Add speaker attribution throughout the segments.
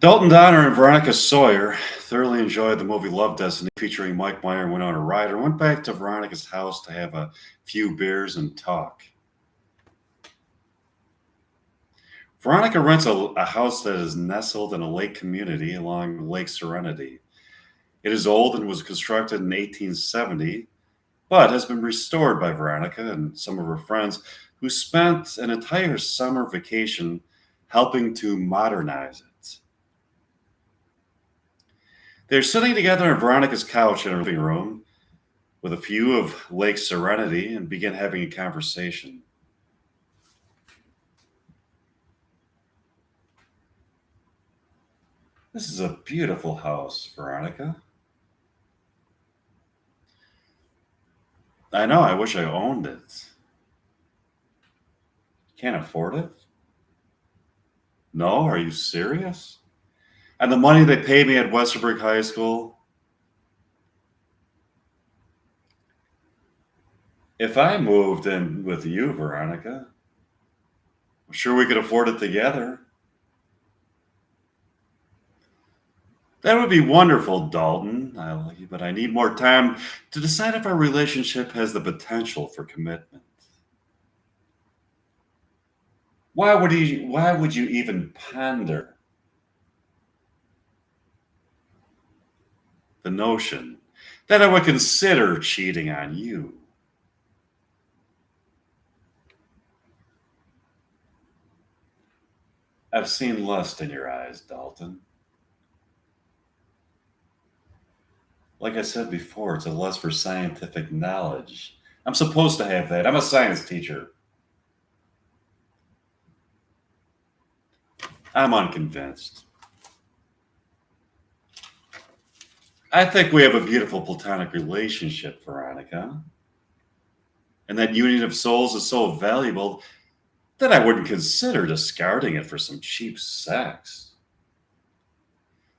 Speaker 1: Dalton Donner and Veronica Sawyer thoroughly enjoyed the movie Love Destiny featuring Mike Meyer and Winona Ryder. Went back to Veronica's house to have a few beers and talk. Veronica rents a house that is nestled in a lake community along Lake Serenity. It is old and was constructed in 1870, but has been restored by Veronica and some of her friends who spent an entire summer vacation helping to modernize it. They're sitting together on Veronica's couch in her living room with a view of Lake Serenity and begin having a conversation. This is a beautiful house, Veronica. I know, I wish I owned it. Can't afford it? No, are you serious? And the money they paid me at Westerberg High School? If I moved in with you, Veronica, I'm sure we could afford it together. That would be wonderful, Dalton. I like you, but I need more time to decide if our relationship has the potential for commitment. Why would you even ponder the notion that I would consider cheating on you? I've seen lust in your eyes, Dalton. Like I said before, it's a lust for scientific knowledge. I'm supposed to have that. I'm a science teacher. I'm unconvinced. I think we have a beautiful platonic relationship, Veronica. And that union of souls is so valuable that I wouldn't consider discarding it for some cheap sex.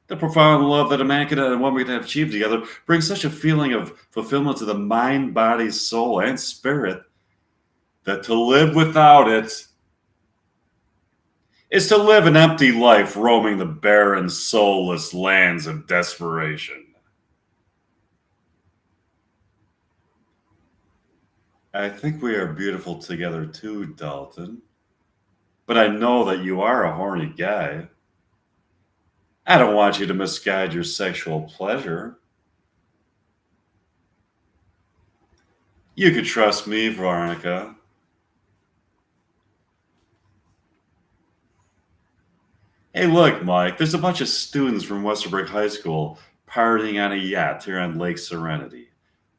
Speaker 1: The profound love that a man and a woman can have achieved together brings such a feeling of fulfillment to the mind, body, soul, and spirit that to live without it is to live an empty life roaming the barren, soulless lands of desperation. I think we are beautiful together too, Dalton. But I know that you are a horny guy. I don't want you to misguide your sexual pleasure. You could trust me, Veronica. Hey, look, Mike, there's a bunch of students from Westerberg High School partying on a yacht here on Lake Serenity.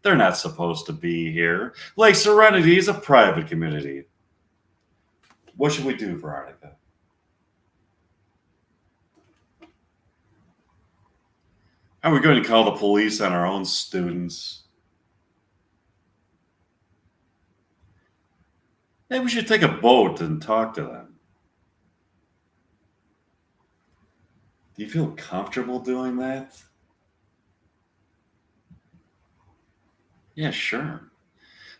Speaker 1: They're not supposed to be here. Lake Serenity is a private community. What should we do, Veronica? Are we going to call the police on our own students? Maybe we should take a boat and talk to them. Do you feel comfortable doing that? Yeah, sure.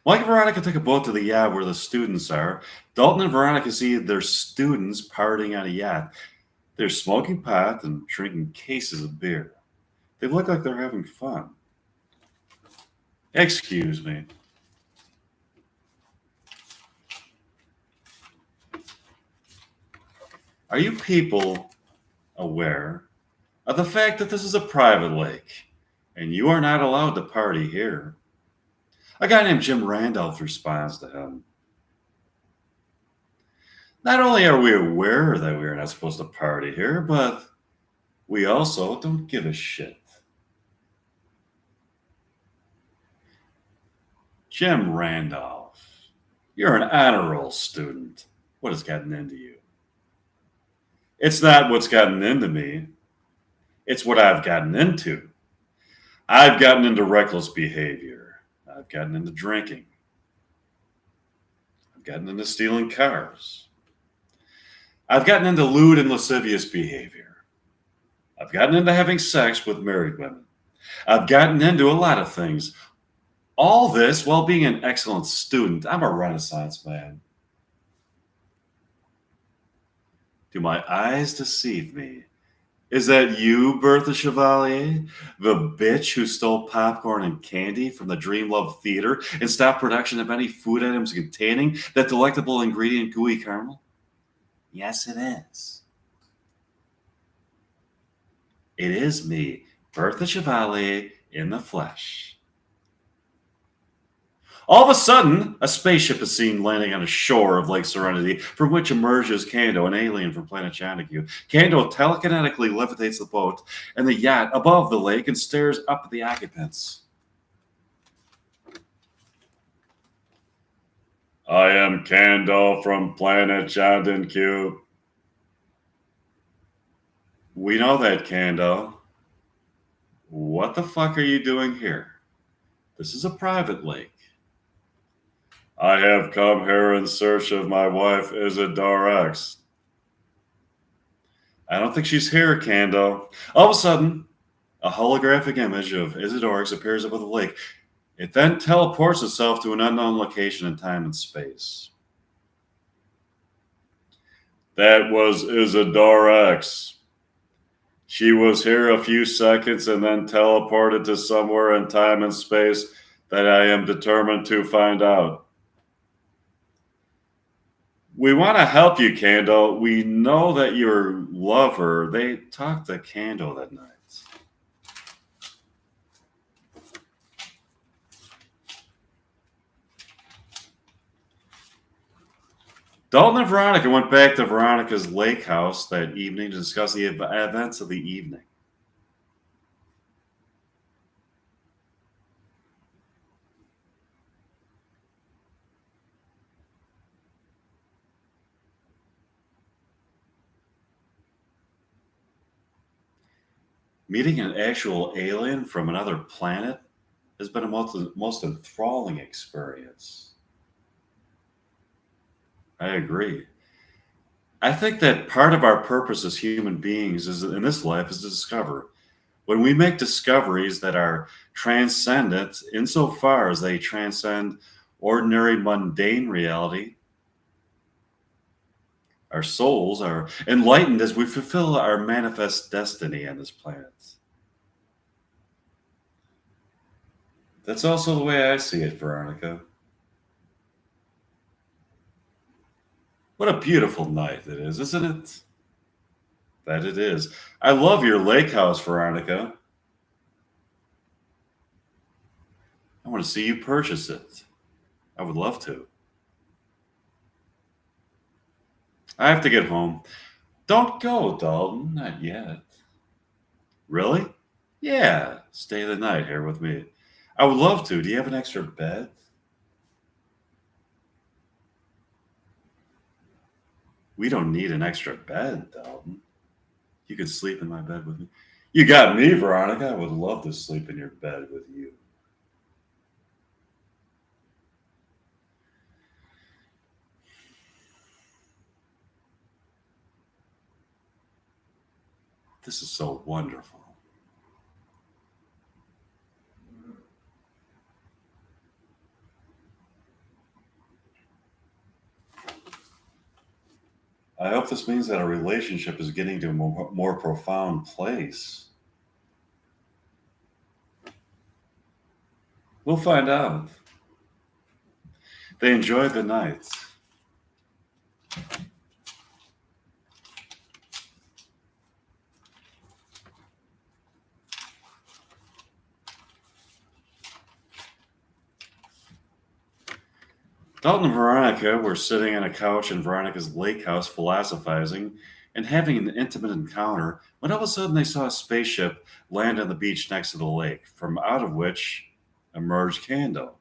Speaker 1: Mike and Veronica take a boat to the yacht where the students are. Dalton and Veronica see their students partying on a yacht. They're smoking pot and drinking cases of beer. They look like they're having fun. Excuse me. Are you people aware of the fact that this is a private lake and you are not allowed to party here? A guy named Jim Randolph responds to him. Not only are we aware that we are not supposed to party here, but we also don't give a shit. Jim Randolph, you're an honor roll student. What has gotten into you? It's not what's gotten into me. It's what I've gotten into. I've gotten into reckless behavior. I've gotten into drinking. I've gotten into stealing cars. I've gotten into lewd and lascivious behavior. I've gotten into having sex with married women. I've gotten into a lot of things. All this while being an excellent student. I'm a Renaissance man. Do my eyes deceive me Is that you, Bertha Chevalier? The bitch who stole popcorn and candy from the Dream Love Theater and stopped production of any food items containing that delectable ingredient gooey caramel? Yes, it is. It is me, Bertha Chevalier, in the flesh. All of a sudden, a spaceship is seen landing on a shore of Lake Serenity, from which emerges Kando, an alien from planet Chanticleer. Kando telekinetically levitates the boat and the yacht above the lake and stares up at the occupants. I am Kando from planet Chanticleer. We know that, Kando. What the fuck are you doing here? This is a private lake. I have come here in search of my wife, Isidore X. I don't think she's here, Kando. All of a sudden, a holographic image of Isidore X appears above the lake. It then teleports itself to an unknown location in time and space. That was Isidore X. She was here a few seconds and then teleported to somewhere in time and space that I am determined to find out. We want to help you, Kando. We know that your lover, they talked to Kando that night. Dalton and Veronica went back to Veronica's lake house that evening to discuss the events of the evening. Meeting an actual alien from another planet has been a most enthralling experience. I agree. I think that part of our purpose as human beings is in this life is to discover. When we make discoveries that are transcendent insofar as they transcend ordinary mundane reality, our souls are enlightened as we fulfill our manifest destiny on this planet. That's also the way I see it, Veronica. What a beautiful night it is, isn't it? That it is. I love your lake house, Veronica. I want to see you purchase it. I would love to. I have to get home. Don't go, Dalton. Not yet. Really? Yeah. Stay the night here with me. I would love to. Do you have an extra bed? We don't need an extra bed, Dalton. You could sleep in my bed with me. You got me, Veronica. I would love to sleep in your bed with you. This is so wonderful. I hope this means that our relationship is getting to a more profound place. We'll find out. They enjoyed the night. Dalton and Veronica were sitting on a couch in Veronica's lake house philosophizing and having an intimate encounter when all of a sudden they saw a spaceship land on the beach next to the lake, from out of which emerged Kando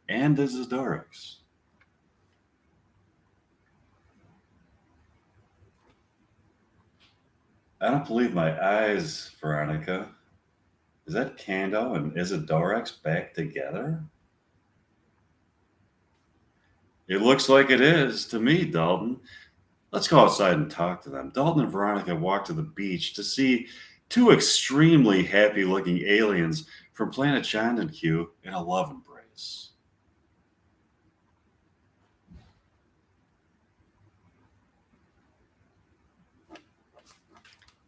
Speaker 1: and Isidorix. I don't believe my eyes, Veronica. Is that Kando and Isidorix back together? It looks like it is to me, Dalton. Let's go outside and talk to them. Dalton and Veronica walked to the beach to see two extremely happy looking aliens from planet John and Q in a love embrace.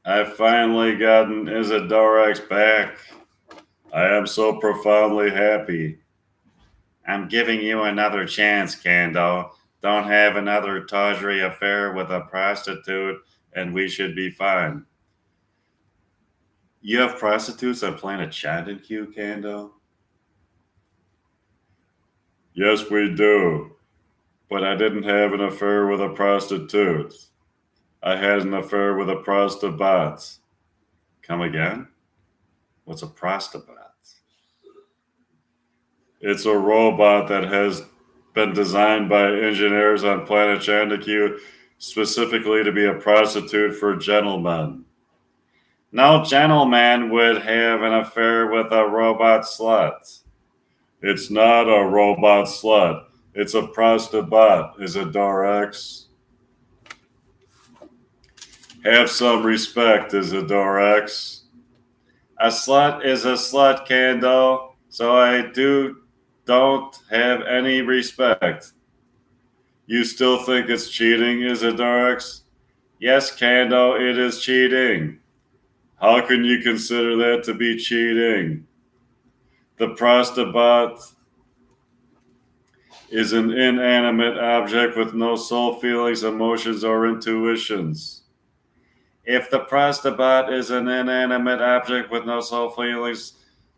Speaker 1: I've finally gotten Isidorex back. I am so profoundly happy. I'm giving you another chance, Kando. Don't have another tawdry affair with a prostitute, and we should be fine. You have prostitutes on planet Chandenq, Kando? Yes, we do. But I didn't have an affair with a prostitute. I had an affair with a prostabat. Come again? What's a prostabat? It's a robot that has been designed by engineers on planet Chandenq specifically to be a prostitute for gentlemen. No gentleman would have an affair with a robot slut. It's not a robot slut. It's a prostabat, Isidorex. Have some respect, Isidorex. A slut is a slut, Kando, so I don't have any respect. You still think it's cheating, Isidorex? Yes, Kando, it is cheating. How can you consider that to be cheating? The prostabat is an inanimate object with no soul, feelings, emotions, or intuitions. If the prostabat is an inanimate object with no soul, feelings,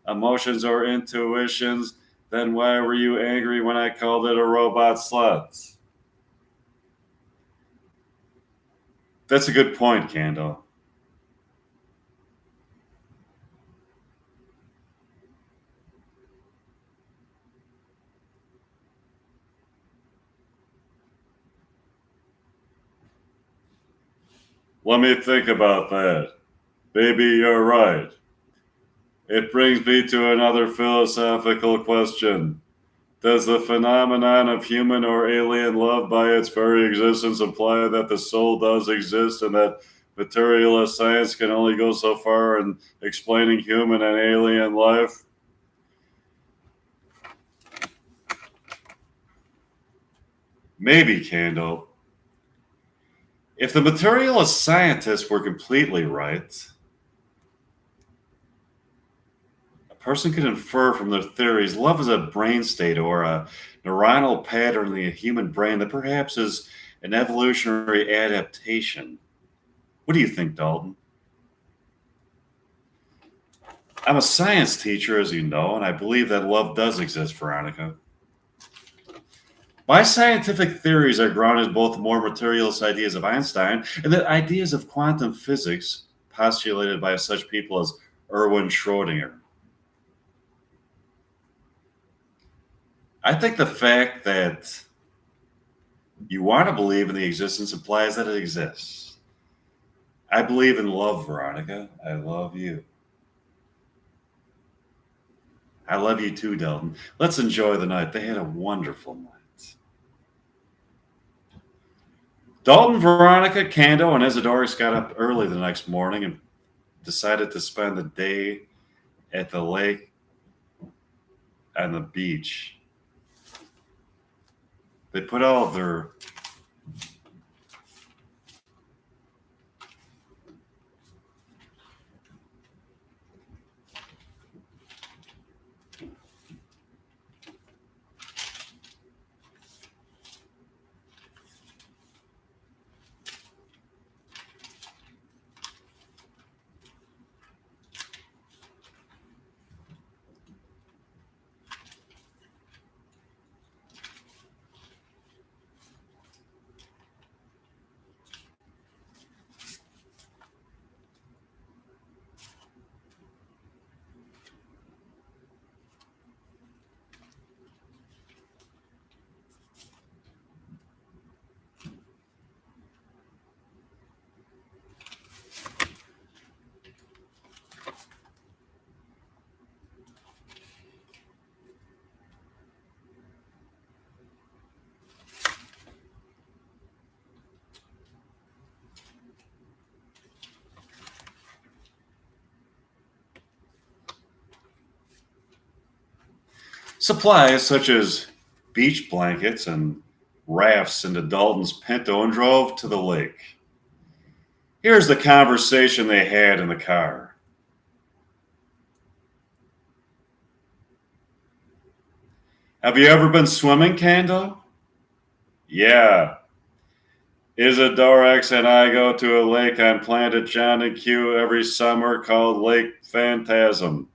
Speaker 1: emotions, or intuitions, then why were you angry when I called it a robot slut? That's a good point, Kando. Let me think about that. Baby, you're right. It brings me to another philosophical question. Does the phenomenon of human or alien love by its very existence imply that the soul does exist and that materialist science can only go so far in explaining human and alien life? Maybe, Candle. If the materialist scientists were completely right, a person could infer from their theories love is a brain state or a neuronal pattern in the human brain that perhaps is an evolutionary adaptation. What do you think, Dalton? I'm a science teacher, as you know, and I believe that love does exist, Veronica. My scientific theories are grounded in both more materialist ideas of Einstein and the ideas of quantum physics postulated by such people as Erwin Schrödinger. I think the fact that you want to believe in the existence implies that it exists. I believe in love, Veronica. I love you. I love you too, Dalton. Let's enjoy the night. They had a wonderful night. Dalton, Veronica, Kando, and Isidoris got up early the next morning and decided to spend the day at the lake and the beach. They put all of their supplies, such as beach blankets and rafts, into Dalton's Pinto and drove to the lake. Here's the conversation they had in the car. Have you ever been swimming, Kando? Yeah. Isidorex and I go to a lake on Planet John and Q every summer called Lake Phantasm.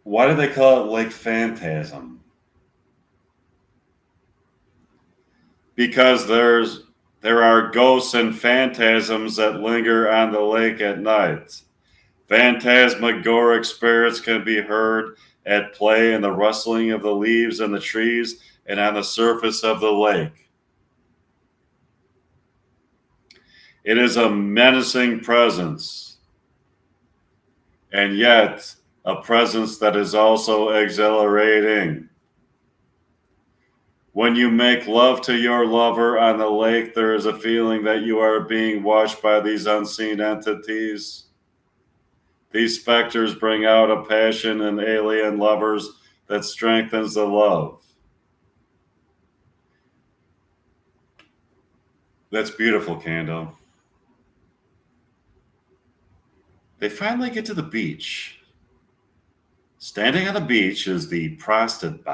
Speaker 1: Why do they call it Lake Phantasm? Because there are ghosts and phantasms that linger on the lake at night. Phantasmagoric spirits can be heard at play in the rustling of the leaves in the trees and on the surface of the lake. It is a menacing presence, and yet a presence that is also exhilarating. When you make love to your lover on the lake, there is a feeling that you are being watched by these unseen entities. These specters bring out a passion in alien lovers that strengthens the love. That's beautiful, Kando. They finally get to the beach. Standing on the beach is the prostitute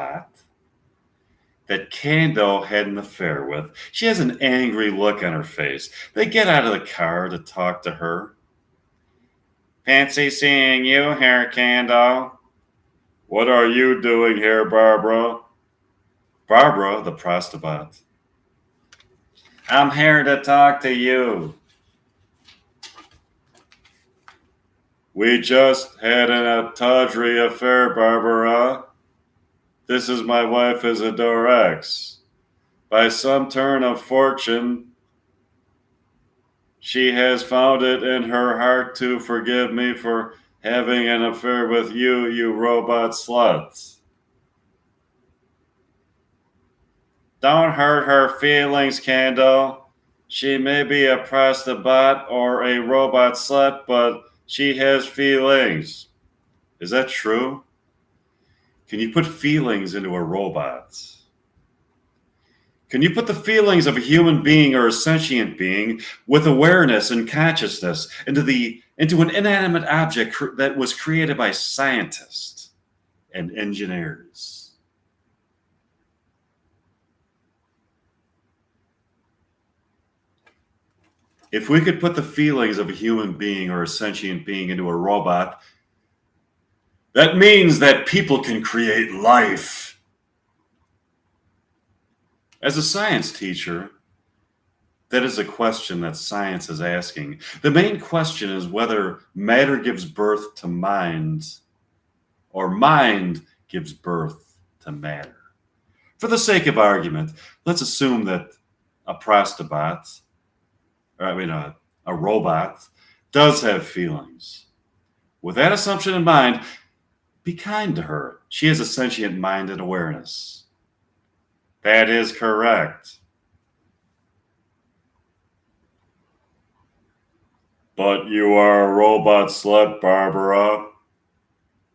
Speaker 1: that Kando had an affair with. She has an angry look on her face. They get out of the car to talk to her. Fancy seeing you here, Kando. What are you doing here, Barbara? Barbara, the prostitute. I'm here to talk to you. We just had a tawdry affair, Barbara. This is my wife, Isidorex. By some turn of fortune, she has found it in her heart to forgive me for having an affair with you, you robot slut. Don't hurt her feelings, Kando. She may be a prostitute or a robot slut, but she has feelings. Is that true? Can you put feelings into a robot? Can you put the feelings of a human being or a sentient being with awareness and consciousness into an inanimate object that was created by scientists and engineers? If we could put the feelings of a human being or a sentient being into a robot, that means that people can create life. As a science teacher, that is a question that science is asking. The main question is whether matter gives birth to mind or mind gives birth to matter. For the sake of argument, let's assume that a robot does have feelings. With that assumption in mind, be kind to her. She has a sentient mind and awareness. That is correct. But you are a robot slut, Barbara.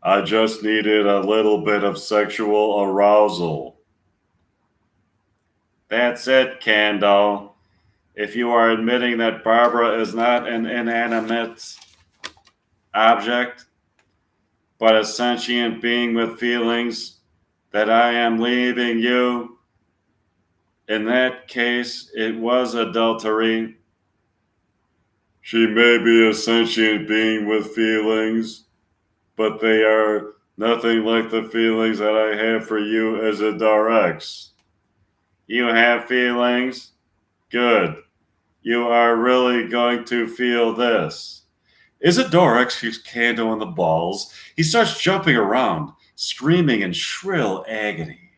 Speaker 1: I just needed a little bit of sexual arousal. That's it, Kando. If you are admitting that Barbara is not an inanimate object, but a sentient being with feelings, that I am leaving you, in that case, it was adultery. She may be a sentient being with feelings, but they are nothing like the feelings that I have for you, Isidorex. You have feelings? Good. You are really going to feel this. Isidorex kicks Kando in the balls. He starts jumping around, screaming in shrill agony.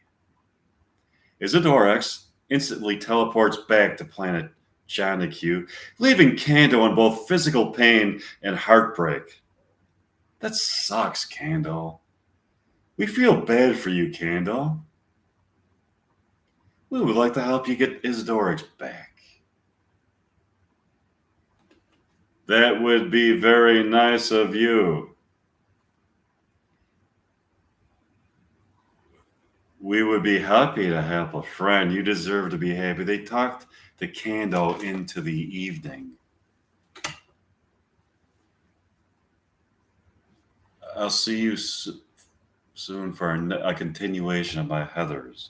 Speaker 1: Isidorex instantly teleports back to planet John Q, leaving Kando in both physical pain and heartbreak. That sucks, Kando. We feel bad for you, Kando. We would like to help you get Isidorex back. That would be very nice of you. We would be happy to have a friend. You deserve to be happy. They talked the candle into the evening. I'll see you soon for a continuation of my Heathers.